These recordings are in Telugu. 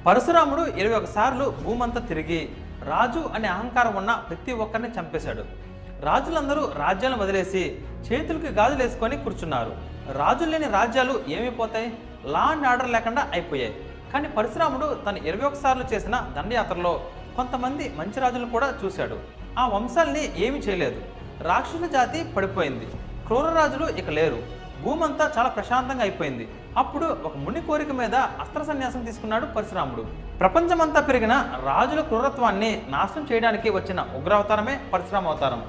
పరశురాముడు 21 సార్లు భూమంతా తిరిగి రాజు అనే అహంకారం ఉన్న ప్రతి ఒక్కరిని చంపేశాడు. రాజులందరూ రాజ్యాలను వదిలేసి చేతులకి గాజులు వేసుకొని కూర్చున్నారు. రాజులు లేని రాజ్యాలు ఏమైపోతాయి? లా అండ్ ఆర్డర్ లేకుండా అయిపోయాయి. కానీ పరశురాముడు తను 21 సార్లు చేసిన దండయాత్రలో కొంతమంది మంచి రాజులను కూడా చూశాడు. ఆ వంశాల్ని ఏమీ చేయలేదు. రాక్షసుల జాతి పడిపోయింది. క్రూర రాజులు ఇక లేరు. భూమంతా చాలా ప్రశాంతంగా అయిపోయింది. అప్పుడు ఒక ముని కోరిక మీద అస్త్ర సన్యాసం తీసుకున్నాడు పరశురాముడు. ప్రపంచమంతా పెరిగిన రాజుల క్రూరత్వాన్ని నాశనం చేయడానికి వచ్చిన ఉగ్రావతారమే పరశురామ అవతారం.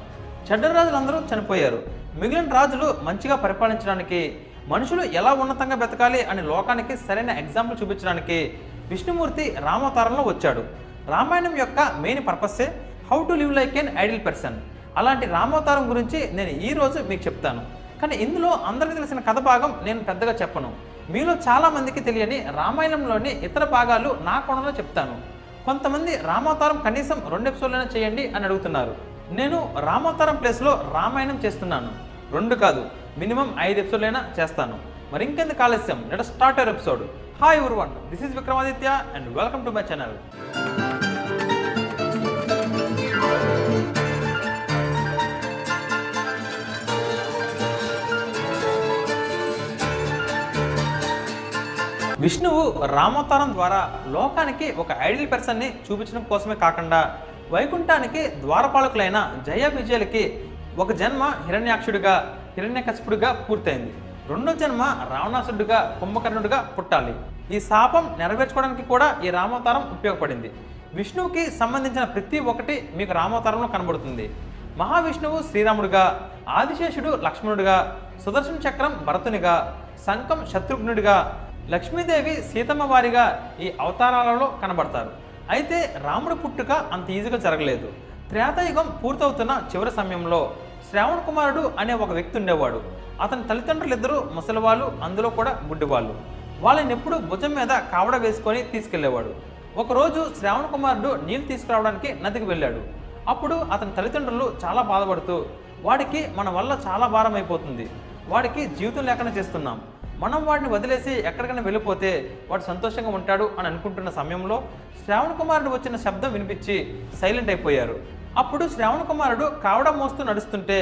చెడ్డ రాజులందరూ చనిపోయారు. మిగిలిన రాజులు మంచిగా పరిపాలించడానికి, మనుషులు ఎలా ఉన్నతంగా బ్రతకాలి అని లోకానికి సరైన ఎగ్జాంపుల్ చూపించడానికి విష్ణుమూర్తి రామావతారంలో వచ్చాడు. రామాయణం యొక్క మెయిన్ పర్పస్సే how to live like an ideal person. అలాంటి రామావతారం గురించి నేను ఈరోజు మీకు చెప్తాను. కానీ ఇందులో అందరికీ తెలిసిన కథ భాగం నేను పెద్దగా చెప్పను. మీలో చాలామందికి తెలియని రామాయణంలోని ఇతర భాగాలు నా కోణంలో చెప్తాను. కొంతమంది రామావతారం కనీసం 2 ఎపిసోడ్లైనా చేయండి అని అడుగుతున్నారు. నేను రామావతారం ప్లేస్లో రామాయణం చేస్తున్నాను. 2 కాదు, మినిమం 5 ఎపిసోడ్లైనా చేస్తాను. మరి ఇంకెందుకు ఆలస్యం, let us start our episode. Hi everyone, this is Vikramaditya and welcome to my channel. విష్ణువు రామావతారం ద్వారా లోకానికి ఒక ఐడియల్ పర్సన్ని చూపించడం కోసమే కాకుండా వైకుంఠానికి ద్వారపాలకులైన జయ విజయులకి ఒక జన్మ హిరణ్యాక్షుడిగా, హిరణ్యకశిపుడిగా పూర్తయింది. 2వ జన్మ రావణాసురుడిగా, కుంభకర్ణుడిగా పుట్టాలి. ఈ శాపం నెరవేర్చుకోవడానికి కూడా ఈ రామావతారం ఉపయోగపడింది. విష్ణువుకి సంబంధించిన ప్రతి ఒక్కటి మీకు రామావతారంలో కనబడుతుంది. మహావిష్ణువు శ్రీరాముడిగా, ఆదిశేషుడు లక్ష్మణుడిగా, సుదర్శన చక్రం భరతునిగా, శంఖం శత్రుఘ్నుడిగా, లక్ష్మీదేవి సీతమ్మ వారిగా ఈ అవతారాలలో కనబడతారు. అయితే రాముడి పుట్టుక అంత ఈజీగా జరగలేదు. త్రేతాయుగం పూర్తవుతున్న చివరి సమయంలో శ్రావణ కుమారుడు అనే ఒక వ్యక్తి ఉండేవాడు. అతని తల్లిదండ్రులిద్దరూ ముసలివాళ్ళు, అందులో కూడా గుడ్డివాళ్ళు. వాళ్ళని ఎప్పుడు భుజం మీద కావడ వేసుకొని తీసుకెళ్లేవాడు. ఒకరోజు శ్రావణ కుమారుడు నీళ్ళు తీసుకురావడానికి నదికి వెళ్ళాడు. అప్పుడు అతని తల్లిదండ్రులు చాలా బాధపడుతూ, వాడికి మన వల్ల చాలా భారం అయిపోతుంది, వాడికి జీవితం లేకుండా చేస్తున్నాం, మనం వాడిని వదిలేసి ఎక్కడికైనా వెళ్ళిపోతే వాడు సంతోషంగా ఉంటాడు అని అనుకుంటున్న సమయంలో శ్రావణ కుమారుడు వచ్చిన శబ్దం వినిపించి సైలెంట్ అయిపోయారు. అప్పుడు శ్రావణ కుమారుడు కావడ మోస్తూ నడుస్తుంటే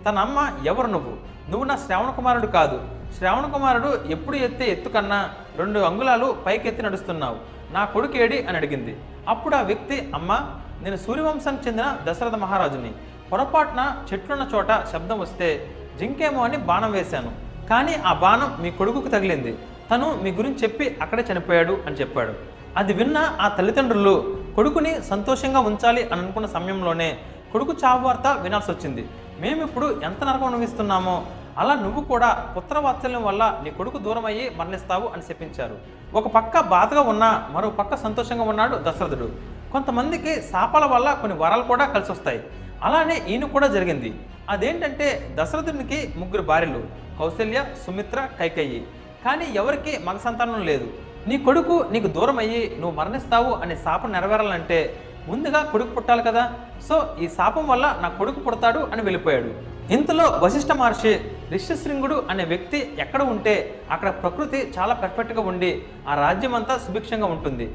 తన అమ్మ, ఎవరు నువ్వు నా శ్రావణ కుమారుడు కాదు, శ్రావణ కుమారుడు ఎప్పుడు ఎత్తే ఎత్తు కన్నా 2 అంగుళాలు పైకెత్తి నడుస్తున్నావు, నా కొడుకు ఏడి అని అడిగింది. అప్పుడు ఆ వ్యక్తి, అమ్మ, నేను సూర్యవంశానికి చెందిన దశరథ మహారాజుని, పొరపాటున చెట్లున్న చోట శబ్దం వస్తే జింకేమో అని బాణం వేశాను, కానీ ఆ బాణం మీ కొడుకుకు తగిలింది, తను మీ గురించి చెప్పి అక్కడే చనిపోయాడు అని చెప్పాడు. అది విన్న ఆ తల్లిదండ్రులు కొడుకుని సంతోషంగా ఉంచాలి అని అనుకున్న సమయంలోనే కొడుకు చావు వార్త వినాల్సి వచ్చింది. మేమిప్పుడు ఎంత నరకం అనుభవిస్తున్నామో అలా నువ్వు కూడా పుత్రవాత్సల్యం వల్ల నీ కొడుకు దూరం అయ్యి మరణిస్తావు అని చెప్పించారు. ఒక పక్క బాధగా ఉన్నా మరో పక్క సంతోషంగా ఉన్నాడు దశరథుడు. కొంతమందికి శాపాల వల్ల కొన్ని వరాలు కూడా కలిసి వస్తాయి. అలానే ఈయన కూడా జరిగింది. అదేంటంటే దశరథునికి 3 భార్యలు, కౌసల్య, సుమిత్ర, కైకేయి. కానీ ఎవరికి మగ సంతానం లేదు. నీ కొడుకు నీకు దూరం అయ్యి నువ్వు మరణిస్తావు అనే శాపం నెరవేరాలంటే ముందుగా కొడుకు పుట్టాలి కదా. సో ఈ శాపం వల్ల నా కొడుకు పుడతాడు అని వెళ్ళిపోయాడు. ఇంతలో వశిష్ఠ మహర్షి, ఋష్యశృంగుడు అనే వ్యక్తి ఎక్కడ ఉంటే అక్కడ ప్రకృతి చాలా పర్ఫెక్ట్గా ఉండి ఆ రాజ్యం అంతా సుభిక్షంగా ఉంటుంది.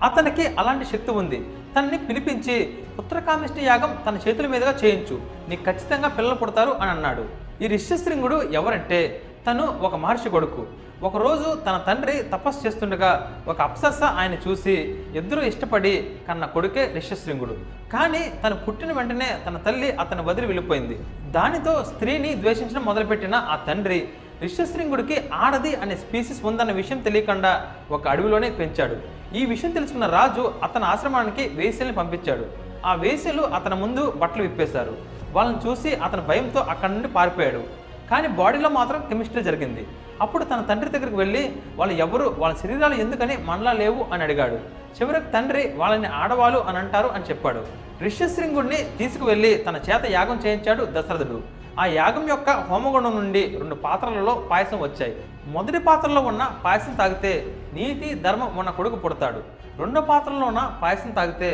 అతనికి అలాంటి శక్తి ఉంది. తనని పిలిపించి పుత్రకామిష్టి యాగం తన చేతుల మీదుగా చేయించు, నీకు ఖచ్చితంగా పిల్లలు పుడతారు అని అన్నాడు. ఈ ఋష్యశృంగుడు ఎవరంటే తను ఒక మహర్షి కొడుకు. ఒకరోజు తన తండ్రి తపస్సు చేస్తుండగా ఒక అప్సరస ఆయన చూసి ఇద్దరు ఇష్టపడి కన్న కొడుకే ఋష్యశృంగుడు. కానీ తను పుట్టిన వెంటనే తన తల్లి అతను వదిలి వెళ్ళిపోయింది. దానితో స్త్రీని ద్వేషించడం మొదలుపెట్టిన ఆ తండ్రి ఋష్యశృంగుడికి ఆడది అనే స్పీసీస్ ఉందన్న విషయం తెలియకుండా ఒక అడవిలోనే పెంచాడు. ఈ విషయం తెలుసుకున్న రాజు అతని ఆశ్రమానికి వేశ్యల్ని పంపించాడు. ఆ వేశ్యలు అతని ముందు బట్టలు విప్పేశారు. వాళ్ళని చూసి అతని భయంతో అక్కడి నుండి పారిపోయాడు. కానీ బాడీలో మాత్రం కెమిస్ట్రీ జరిగింది. అప్పుడు తన తండ్రి దగ్గరికి వెళ్ళి వాళ్ళు ఎవరు, వాళ్ళ శరీరాలు ఎందుకని మనలా లేవు అని అడిగాడు. చివరికి తండ్రి వాళ్ళని ఆడవాళ్ళు అని అంటారు అని చెప్పాడు. ఋష్యశృంగుడిని తీసుకువెళ్ళి తన చేత యాగం చేయించాడు దశరథుడు. ఆ యాగం యొక్క హోమగుండం నుండి 2 పాత్రలలో పాయసం వచ్చాయి. మొదటి పాత్రలో ఉన్న పాయసం తాగితే నీతి ధర్మం ఉన్న కొడుకు పుడతాడు, 2వ పాత్రలో ఉన్న పాయసం తాగితే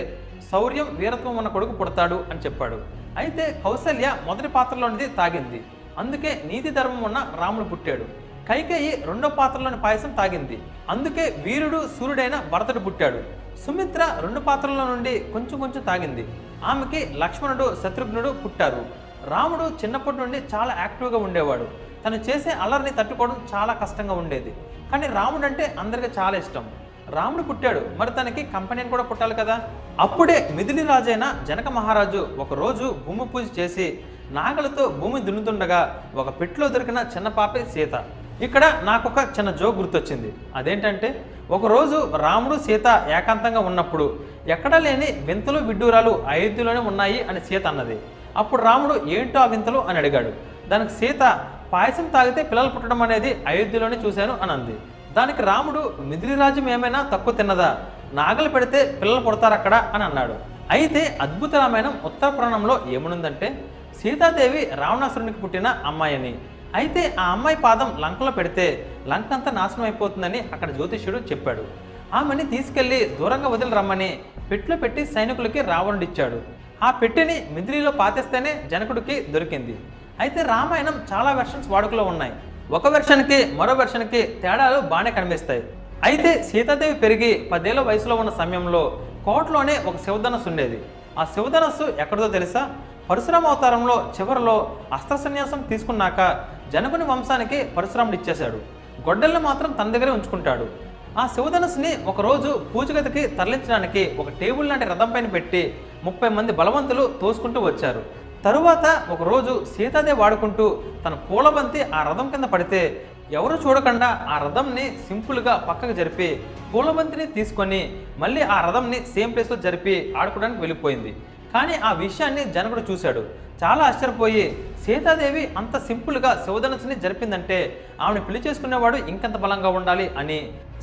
శౌర్యం వీరత్వం ఉన్న కొడుకు పుడతాడు అని చెప్పాడు. అయితే కౌసల్య మొదటి పాత్రలోనిది తాగింది, అందుకే నీతి ధర్మం ఉన్న రాముడు పుట్టాడు. కైకేయి రెండో పాత్రలోని పాయసం తాగింది. అందుకే వీరుడు సూర్యుడైన భరతుడు పుట్టాడు. సుమిత్ర రెండు పాత్రల నుండి కొంచెం కొంచెం తాగింది. ఆమెకి లక్ష్మణుడు శత్రుఘ్నుడు పుట్టారు. రాముడు చిన్నప్పటి నుండి చాలా యాక్టివ్గా ఉండేవాడు. తను చేసే అల్లరిని తట్టుకోవడం చాలా కష్టంగా ఉండేది. కానీ రాముడు అంటే అందరికీ చాలా ఇష్టం. రాముడు పుట్టాడు, మరి తనకి కంపెనీని కూడా పుట్టాలి కదా. అప్పుడే మిథిలి రాజైన జనక మహారాజు ఒకరోజు భూమి పూజ చేసి నాగలతో భూమి దున్నుతుండగా ఒక పెట్టులో దొరికిన చిన్న పాపే సీత. ఇక్కడ నాకొక చిన్న జోక్ గుర్తొచ్చింది. అదేంటంటే, ఒకరోజు రాముడు సీత ఏకాంతంగా ఉన్నప్పుడు ఎక్కడా లేని వింతలు విడ్డూరాలు అయోధ్యలోనే ఉన్నాయి అని సీత అన్నది. అప్పుడు రాముడు ఏంటో ఆ వింతలు అని అడిగాడు. దానికి సీత పాయసం తాగితే పిల్లలు పుట్టడం అనేది అయోధ్యలోనే చూశాను అని అంది. దానికి రాముడు మిథిలి రాజ్యం ఏమైనా తక్కువ తిన్నదా, నాగలు పెడితే పిల్లలు పుడతారు అక్కడ అని అన్నాడు. అయితే అద్భుత రామాయణం ఉత్తర పురాణంలో ఏమనుందంటే, సీతాదేవి రావణాసురునికి పుట్టిన అమ్మాయి అని. అయితే ఆ అమ్మాయి పాదం లంకలో పెడితే లంకంతా నాశనం అయిపోతుందని అక్కడ జ్యోతిష్యుడు చెప్పాడు. ఆమెని తీసుకెళ్లి దూరంగా వదిలి రమ్మని పెట్టెలో పెట్టి సైనికులకి రావణుడు ఇచ్చాడు. ఆ పెట్టెని మిథిలిలో పాతేస్తేనే జనకుడికి దొరికింది. అయితే రామాయణం చాలా వెర్షన్స్ వాడుకలో ఉన్నాయి. ఒక వెర్షన్కి మరో వెర్షన్కి తేడాలు బాగానే కనిపిస్తాయి. అయితే సీతాదేవి పెరిగి 10 ఏళ్ల వయసులో ఉన్న సమయంలో కోటలోనే ఒక శివధనస్సు ఉండేది. ఆ శివధనస్సు ఎక్కడిదో తెలుసా? పరశురామ అవతారంలో చివరిలో అస్త్ర సన్యాసం తీసుకున్నాక జనకుని వంశానికి పరశురాముడు ఇచ్చేశాడు. గొడ్డల్ని మాత్రం తన దగ్గరే ఉంచుకుంటాడు. ఆ శివధనస్సుని ఒకరోజు పూజగదికి తరలించడానికి ఒక టేబుల్ లాంటి రథం పైన పెట్టి 30 మంది బలవంతులు తోసుకుంటూ వచ్చారు. తరువాత ఒకరోజు సీతాదేవి వాడుకుంటూ తన పూలబంతి ఆ రథం కింద పడితే ఎవరు చూడకుండా ఆ రథంని సింపుల్గా పక్కకు జరిపి పూలబంతిని తీసుకొని మళ్ళీ ఆ రథంని సేమ్ ప్లేస్లో జరిపి ఆడుకోవడానికి వెళ్ళిపోయింది. కానీ ఆ విషయాన్ని జనకుడు చూశాడు. చాలా ఆశ్చర్యపోయి, సీతాదేవి అంత సింపుల్గా శివధనస్సుని జరిపిందంటే ఆమెను పెళ్లి చేసుకునేవాడు ఇంకెంత బలంగా ఉండాలి అని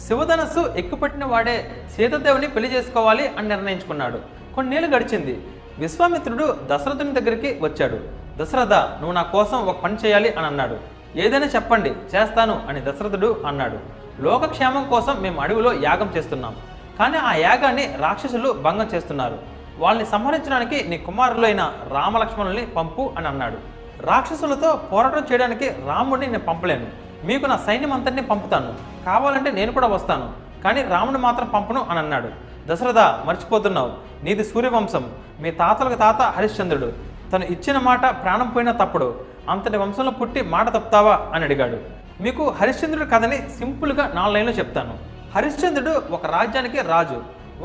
శివధనస్సు ఎక్కుపెట్టిన వాడే సీతాదేవిని పెళ్లి చేసుకోవాలి అని నిర్ణయించుకున్నాడు. కొన్నేళ్ళు గడిచింది. విశ్వామిత్రుడు దశరథుని దగ్గరికి వచ్చాడు. దశరథ, నువ్వు నా కోసం ఒక పని చేయాలి అని అన్నాడు. ఏదైనా చెప్పండి, చేస్తాను అని దశరథుడు అన్నాడు. లోకక్షేమం కోసం మేము అడవిలో యాగం చేస్తున్నాం. కానీ ఆ యాగాన్ని రాక్షసులు భంగం చేస్తున్నారు. వాళ్ళని సంహరించడానికి నీ కుమారులైన రామలక్ష్మణుల్ని పంపు అని అన్నాడు. రాక్షసులతో పోరాటం చేయడానికి రాముడిని నేను పంపలేను. మీకు నా సైన్యం అంతటిని పంపుతాను. కావాలంటే నేను కూడా వస్తాను. కానీ రాముడు మాత్రం పంపను అని అన్నాడు. దశరథ, మర్చిపోతున్నావు, నీది సూర్యవంశం. మీ తాతలకు తాత హరిశ్చంద్రుడు. తను ఇచ్చిన మాట ప్రాణం పోయినా తప్పుడు. అంతటి వంశంలో పుట్టి మాట తప్పుతావా అని అడిగాడు. మీకు హరిశ్చంద్రుడు కథని సింపుల్గా 4 లైన్లు చెప్తాను. హరిశ్చంద్రుడు ఒక రాజ్యానికి రాజు.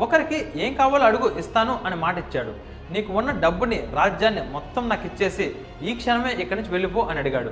ఒకరికి ఏం కావాలో అడుగు, ఇస్తాను అని మాట ఇచ్చాడు. నీకు ఉన్న డబ్బుని, రాజ్యాన్ని మొత్తం నాకు ఇచ్చేసి ఈ క్షణమే ఇక్కడి నుంచి వెళ్ళిపో అని అడిగాడు.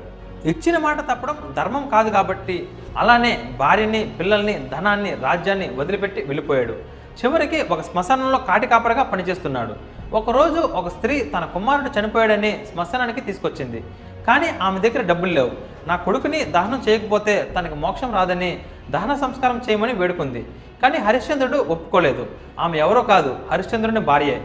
ఇచ్చిన మాట తప్పడం ధర్మం కాదు కాబట్టి అలానే భార్యని, పిల్లల్ని, ధనాన్ని, రాజ్యాన్ని వదిలిపెట్టి వెళ్ళిపోయాడు. చివరికి ఒక శ్మశానంలో కాటి కాపరిగా పనిచేస్తున్నాడు. ఒకరోజు ఒక స్త్రీ తన కుమారుడు చనిపోయాడని శ్మశానానికి తీసుకొచ్చింది. కానీ ఆమె దగ్గర డబ్బులు లేవు. నా కొడుకుని దహనం చేయకపోతే తనకు మోక్షం రాదని దహన సంస్కారం చేయమని వేడుకుంది. కానీ హరిశ్చంద్రుడు ఒప్పుకోలేదు. ఆమె ఎవరో కాదు, హరిశ్చంద్రుని భార్యే.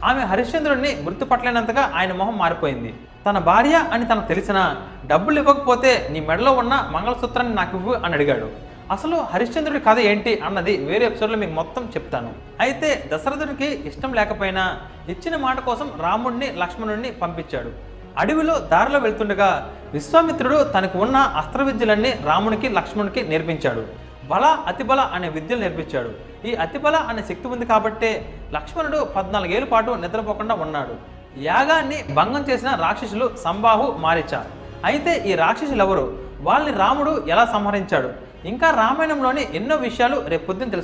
ఆమె హరిశ్చంద్రుడిని గుర్తుపట్టలేనంతగా ఆయన మొహం మారిపోయింది. తన భార్య అని తనకు తెలిసినా డబ్బులు ఇవ్వకపోతే నీ మెడలో ఉన్న మంగళసూత్రాన్ని నాకు ఇవ్వు అని అడిగాడు. అసలు హరిశ్చంద్రుడి కథ ఏంటి అన్నది వేరే ఎపిసోడ్లో మీకు మొత్తం చెప్తాను. అయితే దశరథుడికి ఇష్టం లేకపోయినా ఇచ్చిన మాట కోసం రాముడిని, లక్ష్మణుడిని పంపించాడు. అడవిలో దారిలో వెళ్తుండగా విశ్వామిత్రుడు తనకు ఉన్న అస్త్ర విద్యలన్నీ రామునికి, లక్ష్మణునికి నేర్పించాడు. బల, అతిబల అనే విద్యలు నేర్పించాడు. ఈ అతిబల అనే శక్తి ఉంది కాబట్టే లక్ష్మణుడు 14 ఏళ్ల పాటు నిద్రపోకుండా ఉన్నాడు. యాగాన్ని భంగం చేసిన రాక్షసులు సంబాహు, మారీచ. అయితే ఈ రాక్షసులు ఎవరు, వాళ్ళని రాముడు ఎలా సంహరించాడు, ఇంకా రామాయణంలోని ఎన్నో విషయాలు రేపు పొద్దున్న తెలుసు.